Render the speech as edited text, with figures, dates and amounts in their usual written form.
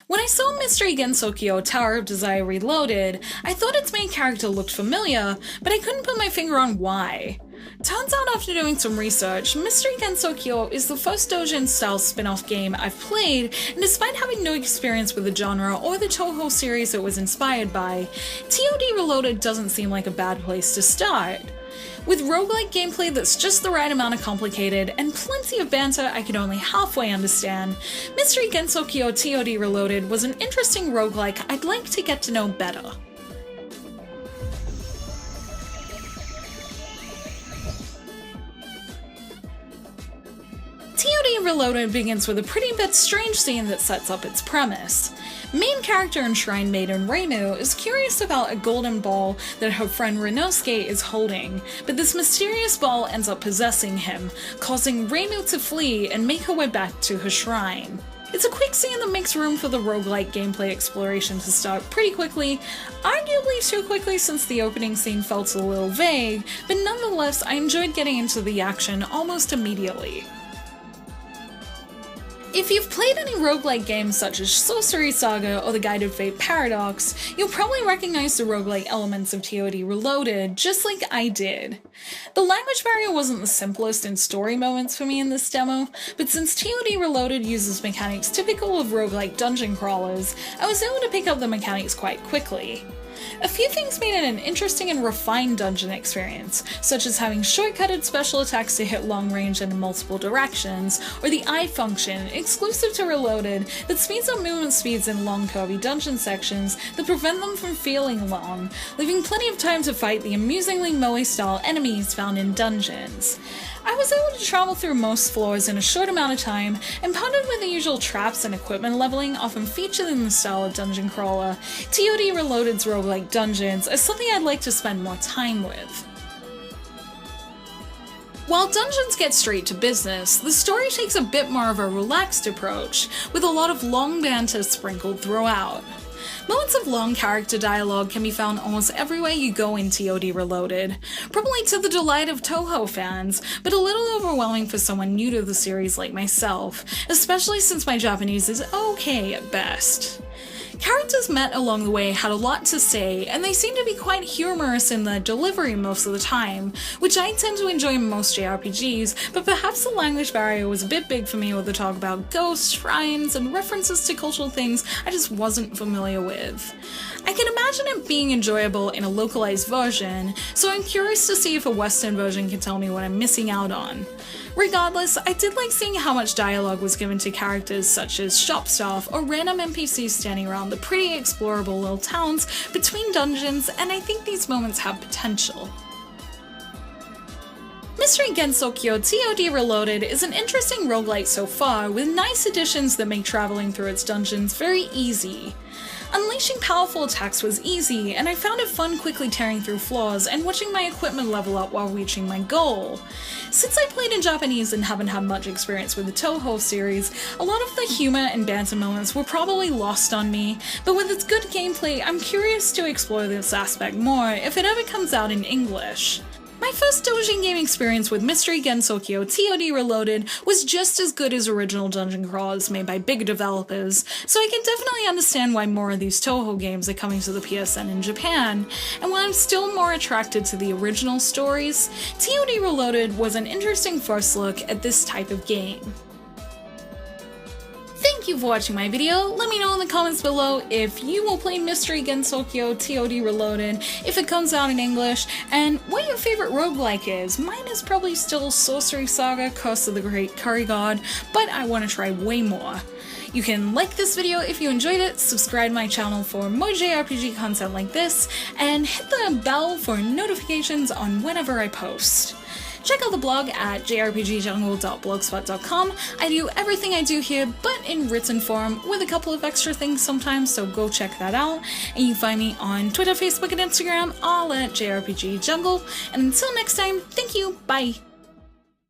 When I saw Mystery Gensokyo TOD Reloaded, I thought its main character looked familiar, but I couldn't put my finger on why. Turns out after doing some research, Mystery Gensokyo is the first doujin-style spin-off game I've played, and despite having no experience with the genre or the Touhou series it was inspired by, TOD Reloaded doesn't seem like a bad place to start. With roguelike gameplay that's just the right amount of complicated and plenty of banter I could only halfway understand, Mystery Gensokyo TOD Reloaded was an interesting roguelike I'd like to get to know better. TOD Reloaded begins with a pretty bit strange scene that sets up its premise. Main character and shrine maiden Reimu is curious about a golden ball that her friend Renosuke is holding, but this mysterious ball ends up possessing him, causing Reimu to flee and make her way back to her shrine. It's a quick scene that makes room for the roguelike gameplay exploration to start pretty quickly, arguably too quickly since the opening scene felt a little vague, but nonetheless I enjoyed getting into the action almost immediately. If you've played any roguelike games such as Sorcery Saga or the Guided Fate Paradox, you'll probably recognize the roguelike elements of TOD Reloaded, just like I did. The language barrier wasn't the simplest in story moments for me in this demo, but since TOD Reloaded uses mechanics typical of roguelike dungeon crawlers, I was able to pick up the mechanics quite quickly. A few things made it an interesting and refined dungeon experience, such as having shortcutted special attacks to hit long range and in multiple directions, or the eye function, exclusive to Reloaded, that speeds up movement speeds in long curvy dungeon sections that prevent them from feeling long, leaving plenty of time to fight the amusingly moe-style enemies found in dungeons. I was able to travel through most floors in a short amount of time, and partnered with the usual traps and equipment leveling often featured in the style of dungeon crawler, TOD Reloaded's roguelike dungeons are something I'd like to spend more time with. While dungeons get straight to business, the story takes a bit more of a relaxed approach, with a lot of long banter sprinkled throughout. Moments of long character dialogue can be found almost everywhere you go in TOD Reloaded, probably to the delight of Touhou fans, but a little overwhelming for someone new to the series like myself, especially since my Japanese is okay at best. Characters met along the way had a lot to say, and they seemed to be quite humorous in their delivery most of the time, which I tend to enjoy in most JRPGs, but perhaps the language barrier was a bit big for me with the talk about ghosts, shrines, and references to cultural things I just wasn't familiar with. I can imagine it being enjoyable in a localized version, so I'm curious to see if a Western version can tell me what I'm missing out on. Regardless, I did like seeing how much dialogue was given to characters such as shop staff or random NPCs standing around the pretty explorable little towns between dungeons, and I think these moments have potential. Mystery Gensokyo TOD Reloaded is an interesting roguelike so far, with nice additions that make traveling through its dungeons very easy. Unleashing powerful attacks was easy, and I found it fun quickly tearing through floors and watching my equipment level up while reaching my goal. Since I played in Japanese and haven't had much experience with the Touhou series, a lot of the humor and banter moments were probably lost on me, but with its good gameplay, I'm curious to explore this aspect more if it ever comes out in English. My first doujin game experience with Mystery Gensokyo TOD Reloaded was just as good as original dungeon crawlers made by bigger developers, so I can definitely understand why more of these Touhou games are coming to the PSN in Japan, and while I'm still more attracted to the original stories, TOD Reloaded was an interesting first look at this type of game. Thank you for watching my video. Let me know in the comments below if you will play Mystery Gensokyo TOD Reloaded, if it comes out in English, and what your favorite roguelike is. Mine is probably still Sorcery Saga, Curse of the Great Curry God, but I want to try way more. You can like this video if you enjoyed it, subscribe to my channel for more JRPG content like this, and hit the bell for notifications on whenever I post. Check out the blog at jrpgjungle.blogspot.com. I do everything I do here, but in written form with a couple of extra things sometimes, so go check that out. And you can find me on Twitter, Facebook, and Instagram, all at jrpgjungle. And until next time, thank you, bye!